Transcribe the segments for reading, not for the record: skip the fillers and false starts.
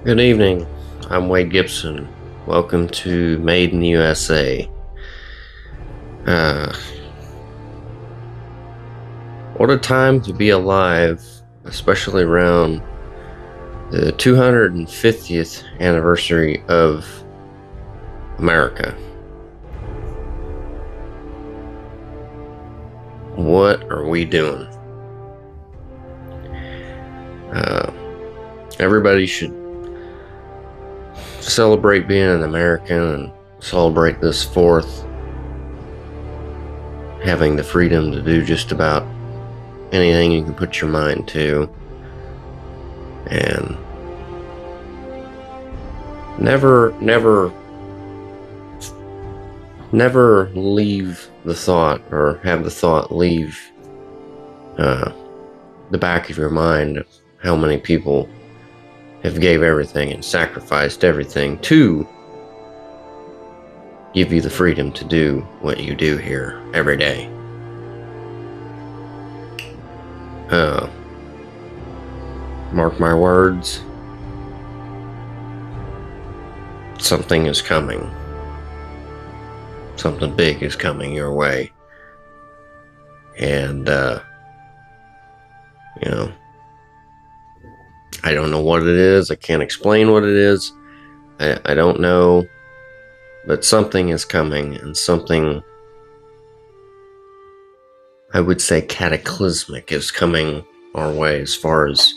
Good evening. I'm Wade Gibson. Welcome to Made in the USA. What a time to be alive, especially around the 250th anniversary of America. What are we doing? Everybody should celebrate being an American and celebrate this fourth, having the freedom to do just about anything you can put your mind to, and never leave the thought, or have the thought leave the back of your mind of how many people have gave everything and sacrificed everything to give you the freedom to do what you do here every day. Mark my words, something is coming. Something big is coming your way. And, I don't know what it is. I can't explain what it is. I don't know. But something is coming, and something, I would say, cataclysmic is coming our way as far as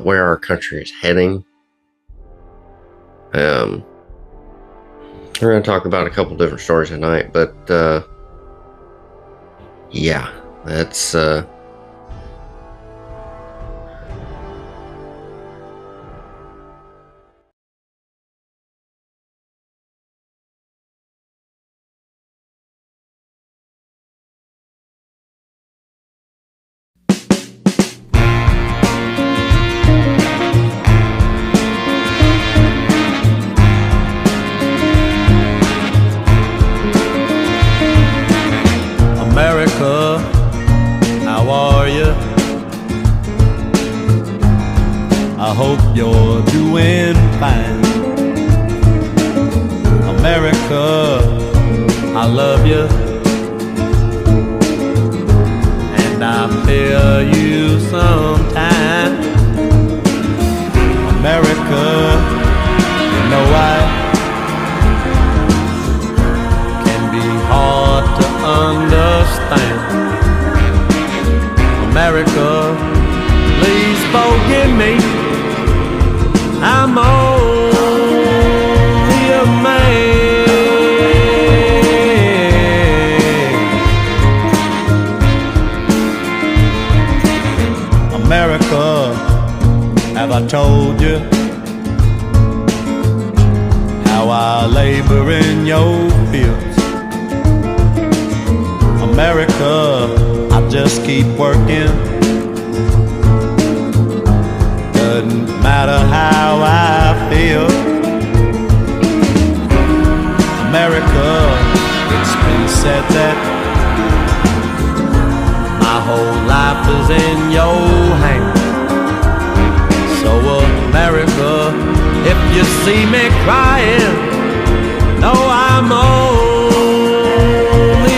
where our country is heading. We're going to talk about a couple different stories tonight, but yeah, that's America, how are you? I hope you're doing fine. America, I love you, and I feel you sometime. America, you know can be hard to understand. America, please forgive me, I'm only a man. America, have I told you how I labor in your fields? America, I just keep working. Doesn't matter how I feel. America, it's been said that my whole life is in your hands. So America, if you see me crying, know I'm only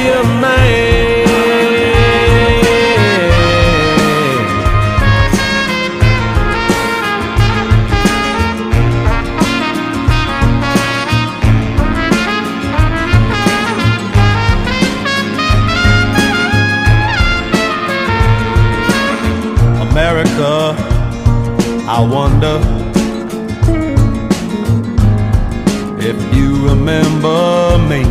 a man. America, I wonder if you remember me.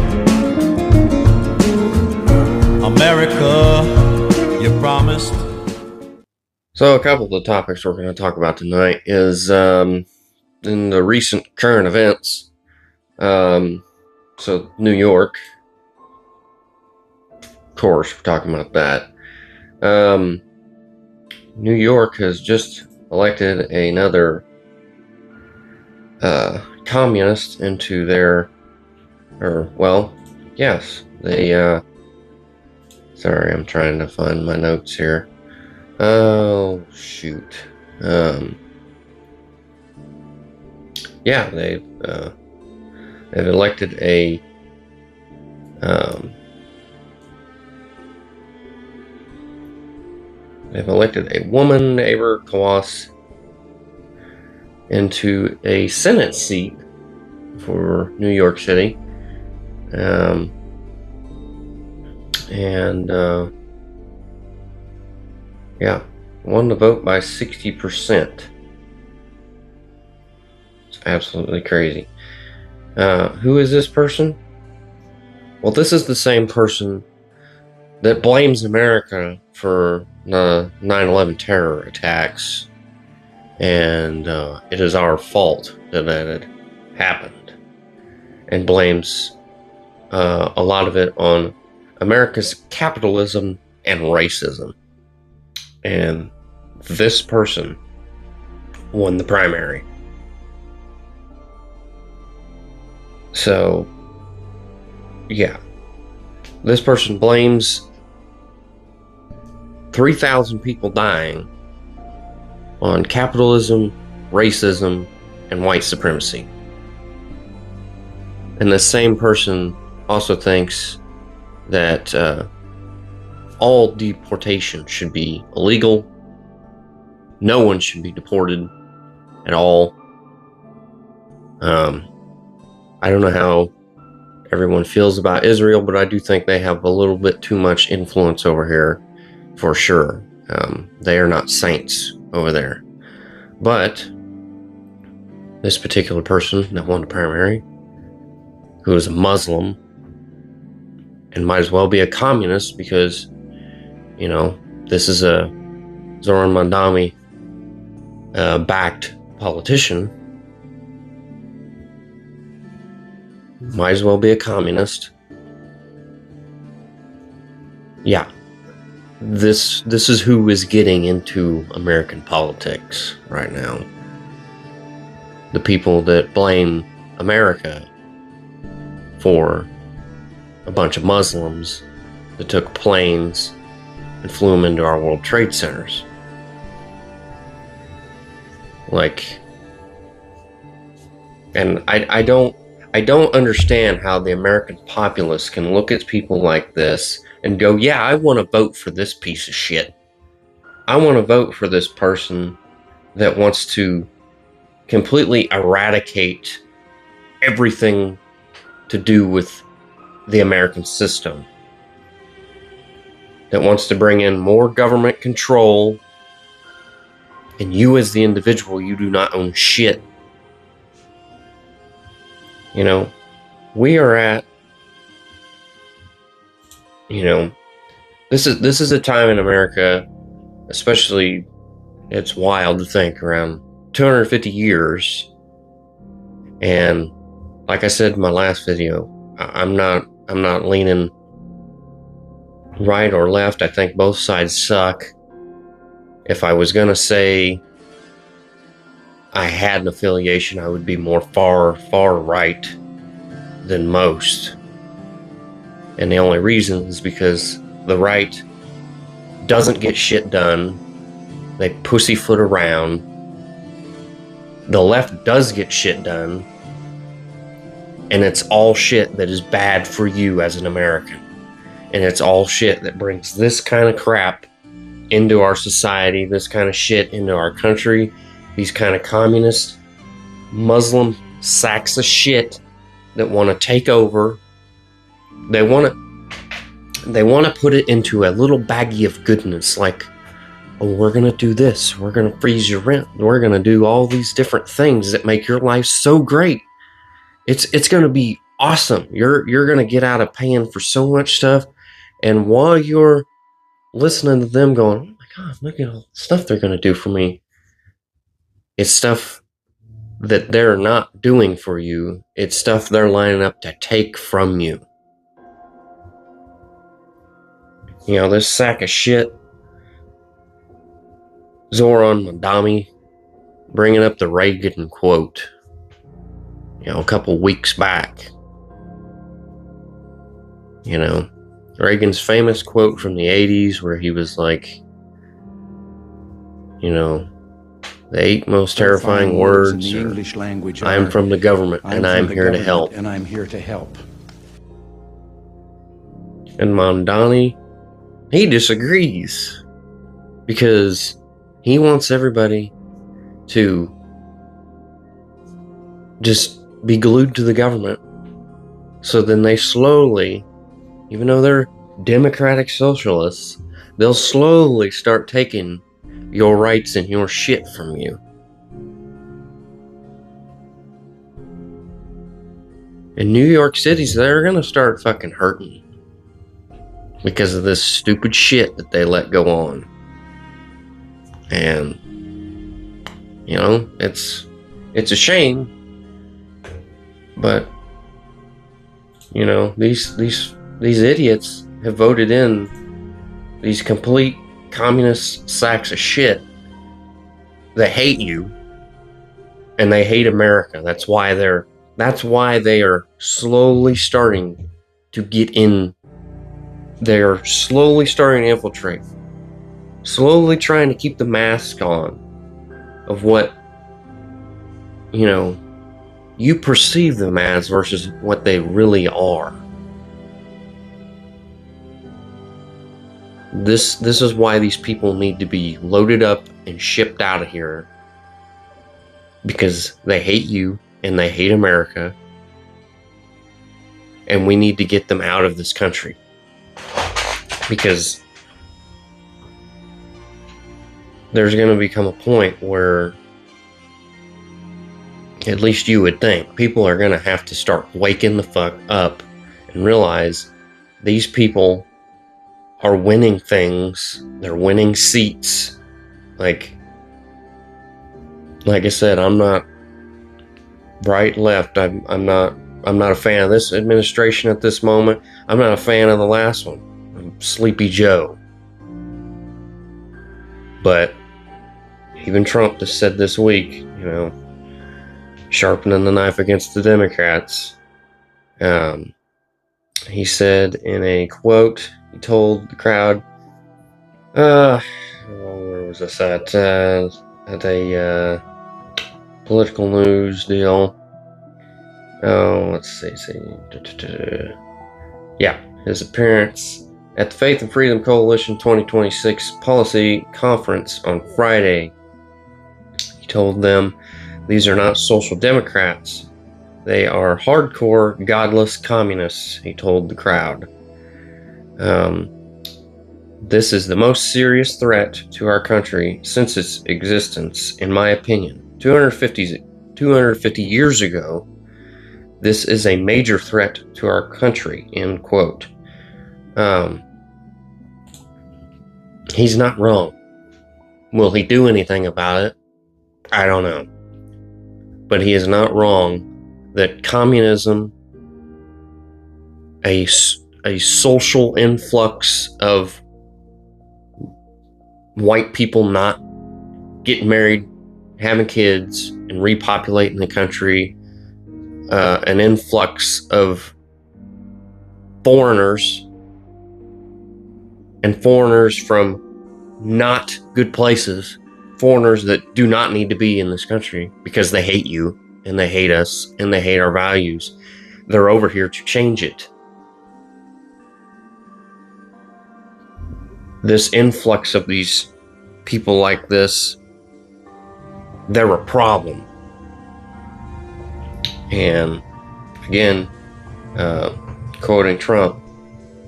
America, you promised. So a couple of the topics we're going to talk about tonight is in the recent current events. So New York, of course, we're talking about that. New York has just elected another communist into their, yes, they, sorry, I'm trying to find my notes here. Oh, shoot. yeah, they've elected a woman, Eber Kawas, into a Senate seat for New York City. Yeah, won the vote by 60%. It's absolutely crazy. Who is this person? Well, this is the same person that blames America for the 9/11 terror attacks, and it is our fault that had happened, and blames a lot of it on America's capitalism and racism. And this person won the primary. So, yeah, this person blames 3,000 people dying on capitalism, racism, and white supremacy. And the same person also thinks that all deportation should be illegal. No one should be deported at all. I don't know how everyone feels about Israel, but I do think they have a little bit too much influence over here, for sure. They are not saints over there. But this particular person that won the primary, who is a Muslim, and might as well be a communist because, you know, this is a Zoran Mandami backed politician. Might as well be a communist. Yeah. This is who is getting into American politics right now. The people that blame America for a bunch of Muslims that took planes and flew them into our World Trade Centers. Like, and I don't understand how the American populace can look at people like this and go, yeah, I want to vote for this piece of shit. I want to vote for this person that wants to completely eradicate everything to do with the American system, that wants to bring in more government control, and you as the individual, you do not own shit. You know, we are at, you know, this is a time in America, especially, it's wild to think, around 250 years. And like I said in my last video, I'm not leaning right or left. I think both sides suck. If I was gonna say I had an affiliation, I would be more far right than most. And the only reason is because the right doesn't get shit done. They pussyfoot around. The left does get shit done. And it's all shit that is bad for you as an American. And it's all shit that brings this kind of crap into our society, this kind of shit into our country, these kind of communist, Muslim sacks of shit that want to take over. They want to put it into a little baggie of goodness, like, oh, we're going to do this, we're going to freeze your rent, we're going to do all these different things that make your life so great. It's going to be awesome. You're going to get out of paying for so much stuff. And while you're listening to them going, oh my God, look at all the stuff they're going to do for me, it's stuff that they're not doing for you. It's stuff they're lining up to take from you. You know, this sack of shit, Zoran Mandami, bringing up the Reagan quote, you know, a couple weeks back. You know, Reagan's famous quote from the 80s where he was like, you know, The 8 most terrifying words in the English language are, I'm from the government, and I'm here to help. And I'm here to help. And Mondani, he disagrees because he wants everybody to just be glued to the government. So then they slowly, even though they're democratic socialists, they'll slowly start taking your rights and your shit from you. In New York Cities, they're gonna start fucking hurting because of this stupid shit that they let go on. And you know, it's a shame, but you know, these idiots have voted in these complete communist sacks of shit that hate you, and they hate America. That's why they are slowly starting to get in. They're slowly starting to infiltrate, slowly trying to keep the mask on of what, you know, you perceive them as versus what they really are. This is why these people need to be loaded up and shipped out of here, because they hate you and they hate America, and we need to get them out of this country, because there's going to become a point where, at least you would think, people are going to have to start waking the fuck up and realize these people are winning things. They're winning seats. Like I said, I'm not right, left. I'm not a fan of this administration at this moment. I'm not a fan of the last one. I'm Sleepy Joe. But even Trump just said this week, you know, sharpening the knife against the Democrats. He said in a quote, he told the crowd, where was this at a political news deal. Oh, let's see. Yeah, his appearance at the Faith and Freedom Coalition 2026 policy conference on Friday. He told them, these are not social democrats. They are hardcore, godless communists, he told the crowd. This is the most serious threat to our country since its existence, in my opinion. 250 years ago, this is a major threat to our country, end quote. He's not wrong. Will he do anything about it? I don't know. But he is not wrong that communism, a social influx of white people not getting married, having kids, and repopulating the country, an influx of foreigners, and foreigners from not good places, foreigners that do not need to be in this country because they hate you, and they hate us, and they hate our values. They're over here to change it. This influx of these people like this, they're a problem. And again, quoting Trump,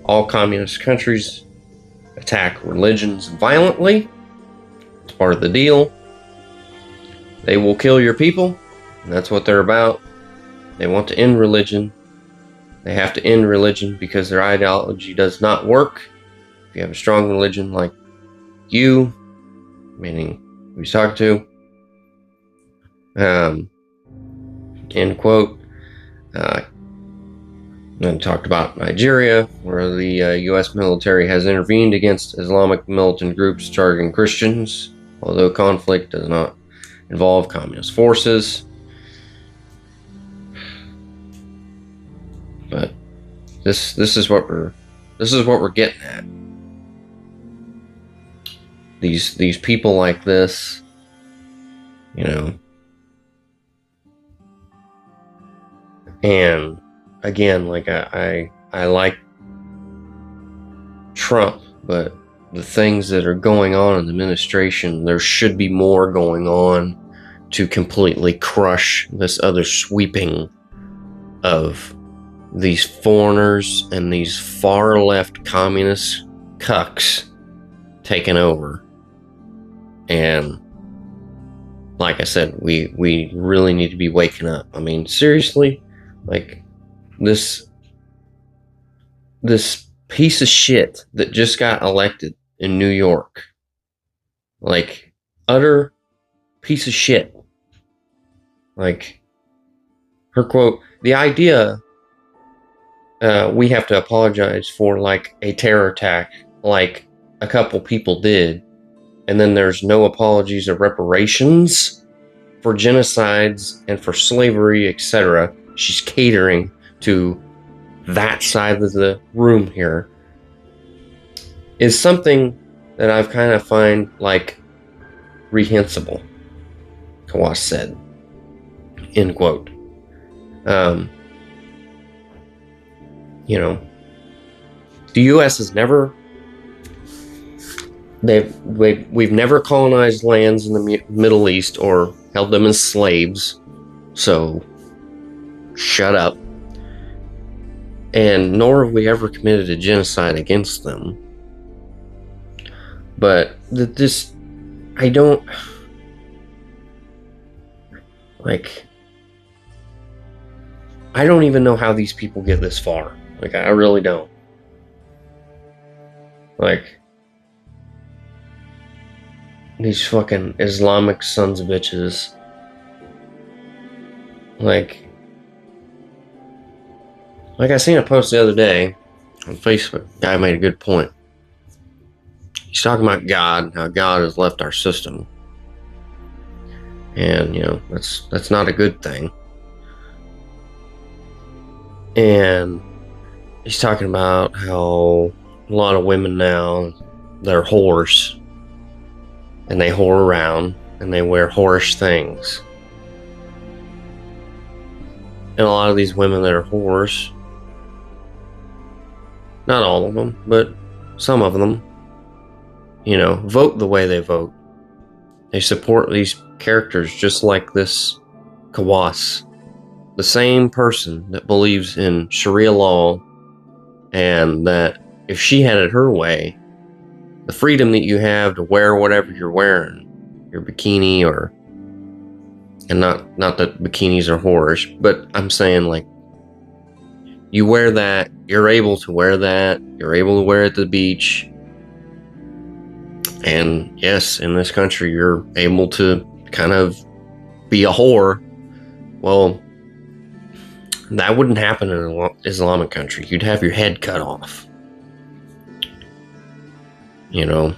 all communist countries attack religions violently. It's part of the deal. They will kill your people, and that's what they're about. They want to end religion. They have to end religion because their ideology does not work. If you have a strong religion like you, meaning who he's talking to, end quote. Then talked about Nigeria, where the U.S. military has intervened against Islamic militant groups targeting Christians, although conflict does not involve communist forces. But this is what we're getting at. These people like this, you know. And again, like I like Trump, but the things that are going on in the administration, there should be more going on to completely crush this other sweeping of these foreigners and these far left communist cucks taking over. And like I said, we really need to be waking up. I mean, seriously, like this piece of shit that just got elected in New York, like utter piece of shit. Like her quote, the idea we have to apologize for like a terror attack like a couple people did, and then there's no apologies or reparations for genocides and for slavery, etc. She's catering to that side of the room here, is something that I've kind of find like reprehensible, Kawas said, end quote. You know, the U.S. has never, we've never colonized lands in the Middle East or held them as slaves, so shut up. And nor have we ever committed a genocide against them. But I don't, like, I don't even know how these people get this far. Like, I really don't. Like, these fucking Islamic sons of bitches. Like I seen a post the other day on Facebook. A guy made a good point. He's talking about God and how God has left our system. And, you know, that's not a good thing. And he's talking about how a lot of women now, they're whores. And they whore around and they wear whorish things. And a lot of these women that are whores, not all of them, but some of them, you know, vote the way they vote. They support these characters just like this Kawas. The same person that believes in Sharia law, and that if she had it her way, the freedom that you have to wear whatever you're wearing, your bikini, or, and not that bikinis are whorish, but I'm saying, like, you wear that, you're able to wear that, you're able to wear it to the beach. And yes, in this country, you're able to kind of be a whore. Well, that wouldn't happen in an Islamic country. You'd have your head cut off. You know,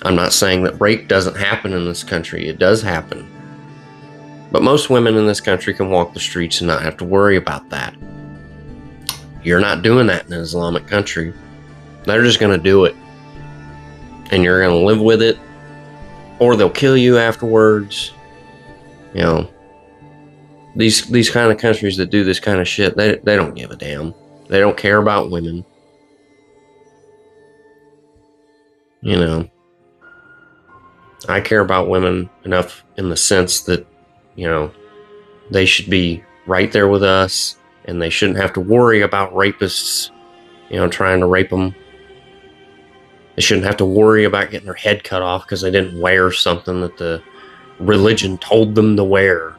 I'm not saying that rape doesn't happen in this country. It does happen. But most women in this country can walk the streets and not have to worry about that. You're not doing that in an Islamic country. They're just going to do it. And you're going to live with it. Or they'll kill you afterwards. You know, these kind of countries that do this kind of shit, they don't give a damn. They don't care about women. You know, I care about women enough in the sense that, you know, they should be right there with us, and they shouldn't have to worry about rapists, you know, trying to rape them. They shouldn't have to worry about getting their head cut off because they didn't wear something that the religion told them to wear.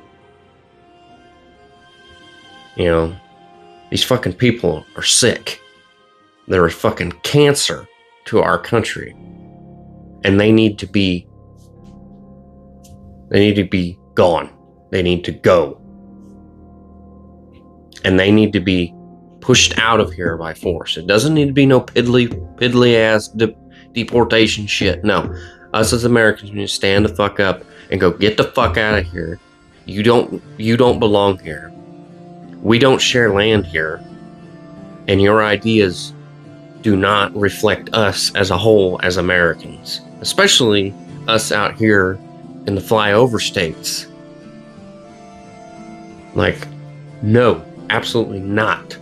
You know, these fucking people are sick. They're a fucking cancer to our country. And they need to be gone. They need to go. And they need to be pushed out of here by force. It doesn't need to be no piddly ass deportation shit. No. Us as Americans need to stand the fuck up and go, get the fuck out of here. You don't belong here. We don't share land here. And your ideas do not reflect us as a whole as Americans. Especially us out here in the flyover states. Like, no, absolutely not.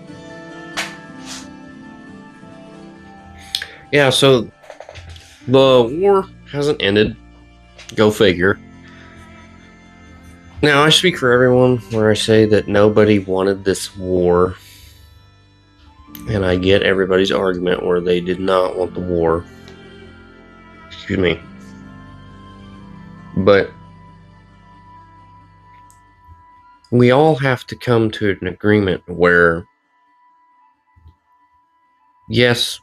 Yeah, so the war hasn't ended. Go figure. Now, I speak for everyone where I say that nobody wanted this war. And I get everybody's argument where they did not want the war. Excuse me. But we all have to come to an agreement where, yes,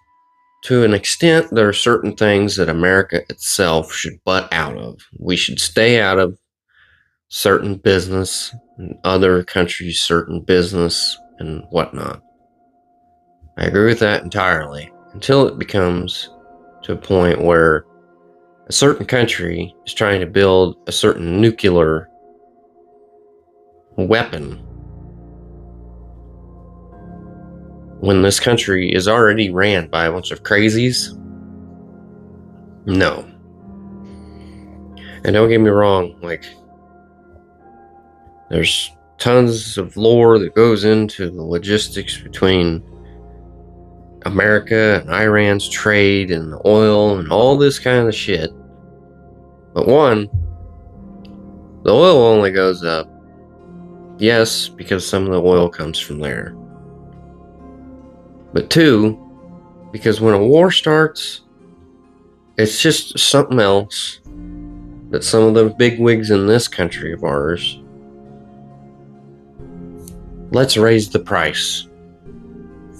to an extent, there are certain things that America itself should butt out of. We should stay out of certain business and other countries' certain business and whatnot. I agree with that entirely until it becomes to a point where a certain country is trying to build a certain nuclear weapon when this country is already ran by a bunch of crazies. No. And don't get me wrong, like, there's tons of lore that goes into the logistics between America and Iran's trade and the oil and all this kind of shit. But one, the oil only goes up, yes, because some of the oil comes from there. But two, because when a war starts, it's just something else that some of the bigwigs in this country of ours, let's raise the price.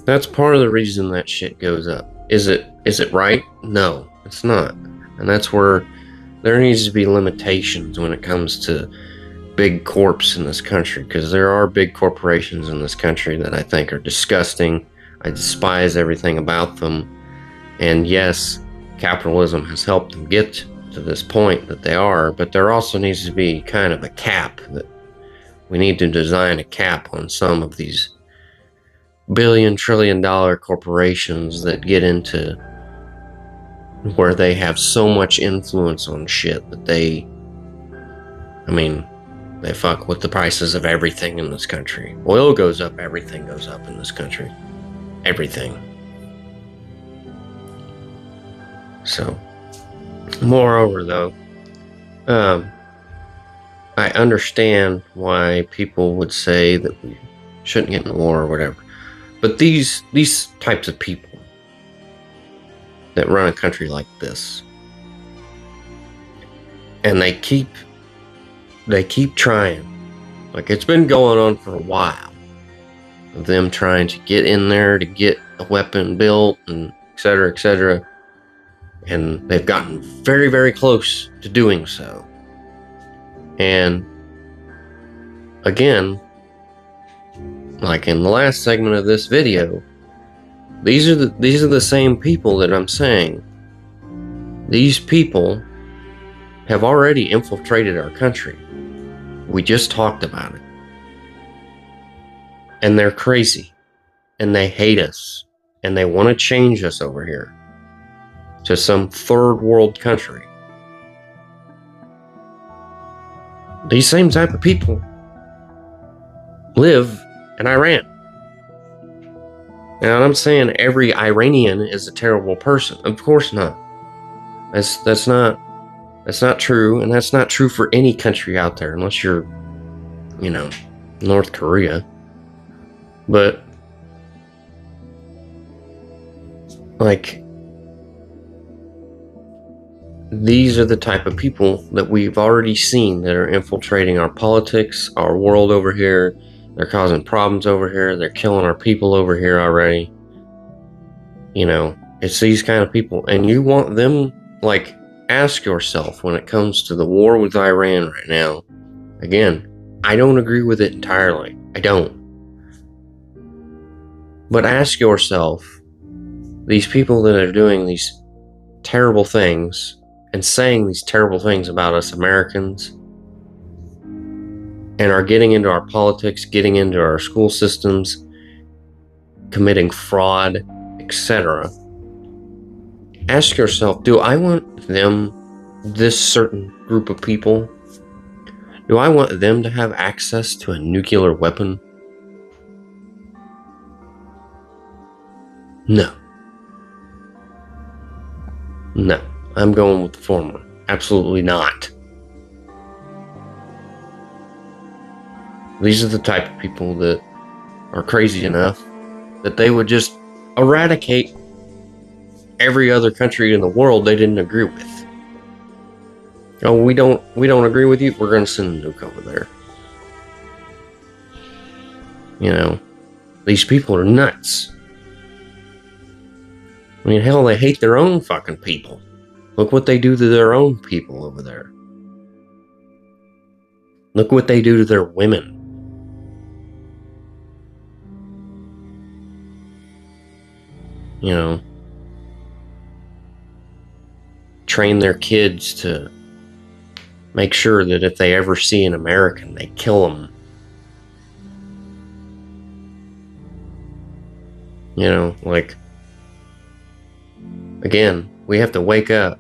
That's part of the reason that shit goes up. Is it right? No, it's not. And that's where there needs to be limitations when it comes to big corps in this country, because there are big corporations in this country that I think are disgusting. I despise everything about them. And yes, capitalism has helped them get to this point that they are, but there also needs to be kind of a cap. That we need to design a cap on some of these billion, trillion-dollar corporations that get into where they have so much influence on shit that they fuck with the prices of everything in this country. Oil goes up, everything goes up in this country. Everything. So, moreover, though, I understand why people would say that we shouldn't get in war or whatever. But these types of people that run a country like this, and they keep trying. Like, it's been going on for a while, of them trying to get in there to get a weapon built and etc., etc. And they've gotten very, very close to doing so. And again, like in the last segment of this video, these are the same people that I'm saying. These people have already infiltrated our country. We just talked about it. And they're crazy. And they hate us. And they want to change us over here to some third world country. These same type of people live in Iran. Now, I'm saying every Iranian is a terrible person. Of course not. That's not true, and that's not true for any country out there, unless you're, North Korea. But, like, these are the type of people that we've already seen that are infiltrating our politics, our world over here. They're causing problems over here. They're killing our people over here already. It's these kind of people. And you want them, like, ask yourself when it comes to the war with Iran right now. Again, I don't agree with it entirely. I don't. But ask yourself, these people that are doing these terrible things and saying these terrible things about us Americans and are getting into our politics, getting into our school systems, committing fraud, etc. Ask yourself, do I want this certain group of people Do I want them to have access to a nuclear weapon? No. No. I'm going with the former. Absolutely not. These are the type of people that are crazy enough that they would just eradicate every other country in the world they didn't agree with. Oh, we don't agree with you, we're going to send a nuke over there. You know, these people are nuts. I mean, hell, they hate their own fucking people. Look what they do to their own people over there. Look what they do to their women. You know, train their kids to make sure that if they ever see an American, they kill them. You know, like, again, we have to wake up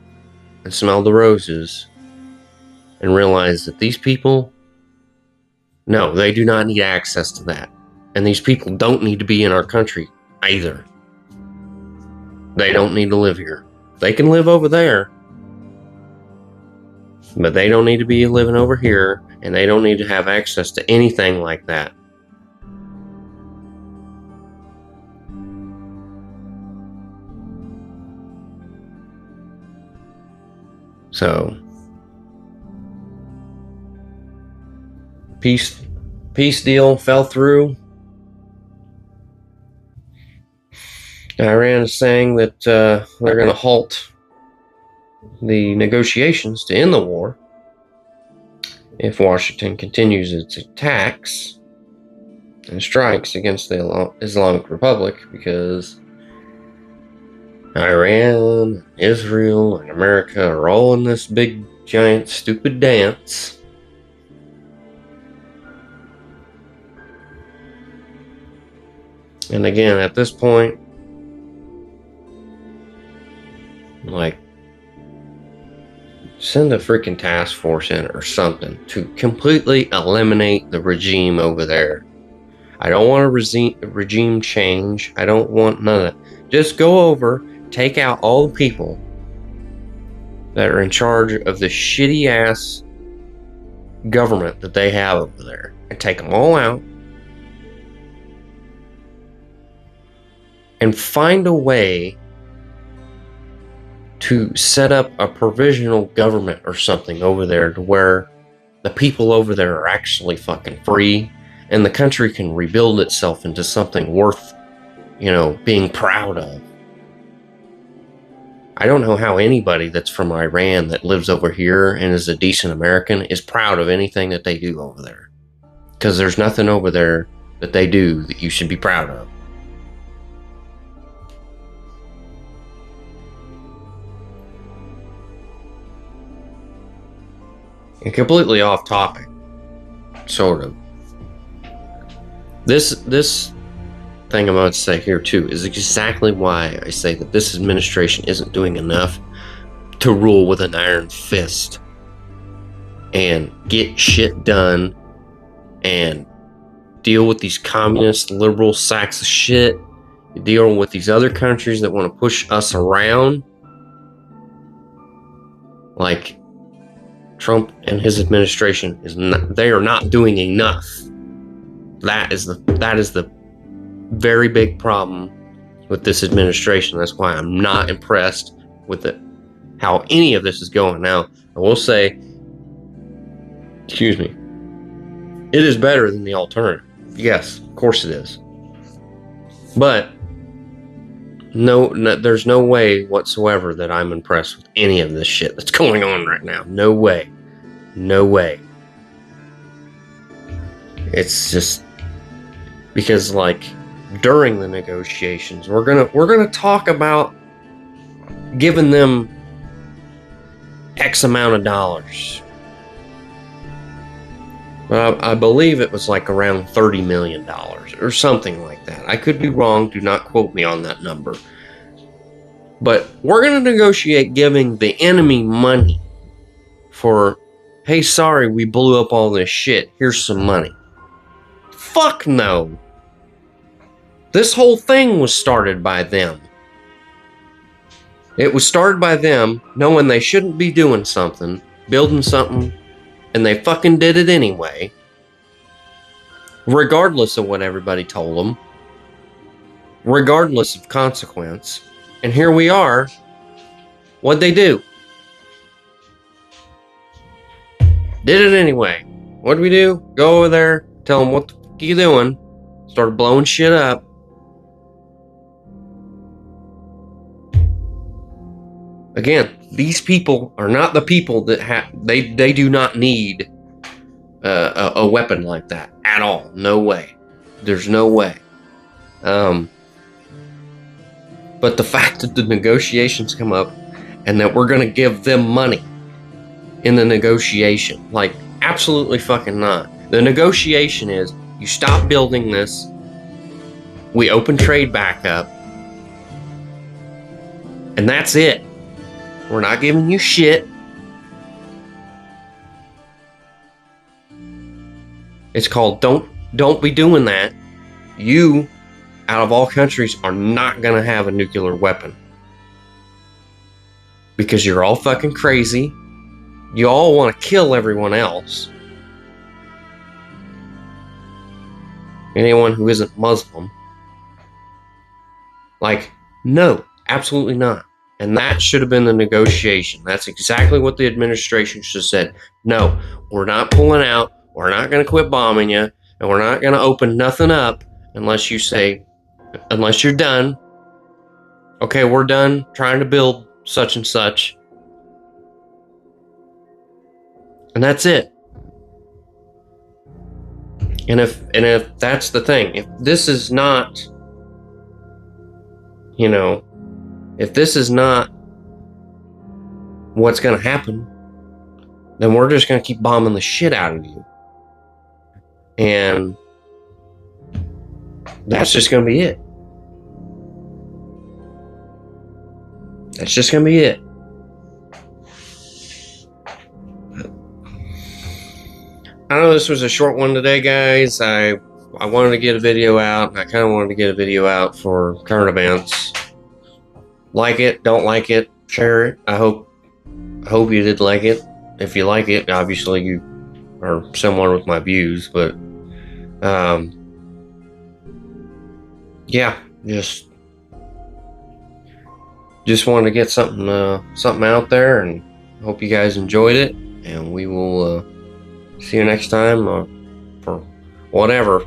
and smell the roses and realize that these people, no, they do not need access to that. And these people don't need to be in our country either. They don't need to live here. They can live over there, but they don't need to be living over here, and they don't need to have access to anything like that. So, peace deal fell through. Iran is saying that they're going to halt the negotiations to end the war if Washington continues its attacks and strikes against the Islamic Republic, because Iran, Israel, and America are all in this big, giant, stupid dance. And again, at this point, like, send a freaking task force in or something to completely eliminate the regime over there. I don't want a regime change. I don't want none of that. Just go over, take out all the people that are in charge of the shitty ass government that they have over there, and take them all out and find a way to set up a provisional government or something over there to where the people over there are actually fucking free, and the country can rebuild itself into something worth, you know, being proud of. I don't know how anybody that's from Iran that lives over here and is a decent American is proud of anything that they do over there. Because there's nothing over there that they do that you should be proud of. And completely off topic, sort of. This thing I'm about to say here too is exactly why I say that this administration isn't doing enough to rule with an iron fist and get shit done and deal with these communist liberal sacks of shit, dealing with these other countries that want to push us around. Like, Trump and his administration they are not doing enough. That is the very big problem with this administration. That's why I'm not impressed with how any of this is going. Now, I will say, excuse me, it is better than the alternative. Yes, of course it is. But no, there's no way whatsoever that I'm impressed with any of this shit that's going on right now. No way. No way. It's just because, like, during the negotiations, we're gonna talk about giving them X amount of dollars. I believe it was like around $30 million or something like that. I could be wrong. Do not quote me on that number. But we're going to negotiate giving the enemy money for hey, sorry, we blew up all this shit. Here's some money. Fuck no. This whole thing was started by them. It was started by them knowing they shouldn't be doing something, building something, and they fucking did it anyway, regardless of what everybody told them, regardless of consequence. And here we are. What'd they do? Did it anyway. What'd we do? Go over there, tell them what the fuck you doing, started blowing shit up. Again, these people are not the people that they do not need a weapon like that at all. No way. There's no way. But the fact that the negotiations come up and that we're going to give them money in the negotiation, like, absolutely fucking not. The negotiation is, you stop building this, we open trade back up, and that's it. We're not giving you shit. It's called don't be doing that. You, out of all countries, are not gonna have a nuclear weapon. Because you're all fucking crazy. You all want to kill everyone else. Anyone who isn't Muslim. Like, no, absolutely not. And that should have been the negotiation. That's exactly what the administration should have said. No, we're not pulling out. We're not going to quit bombing you. And we're not going to open nothing up unless you say, unless you're done. Okay, we're done trying to build such and such. And that's it. And if that's the thing, if this is not, if this is not what's going to happen, then we're just going to keep bombing the shit out of you. And that's just going to be it. That's just going to be it. I know this was a short one today, guys. I wanted to get a video out. I kind of wanted to get a video out for current events. Like it, don't like it, share it. I hope you did like it. If you like it, obviously you are similar with my views, but yeah, just wanted to get something out there, and hope you guys enjoyed it. And we will see you next time for whatever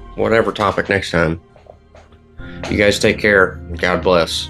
topic next time. You guys take care, and God bless.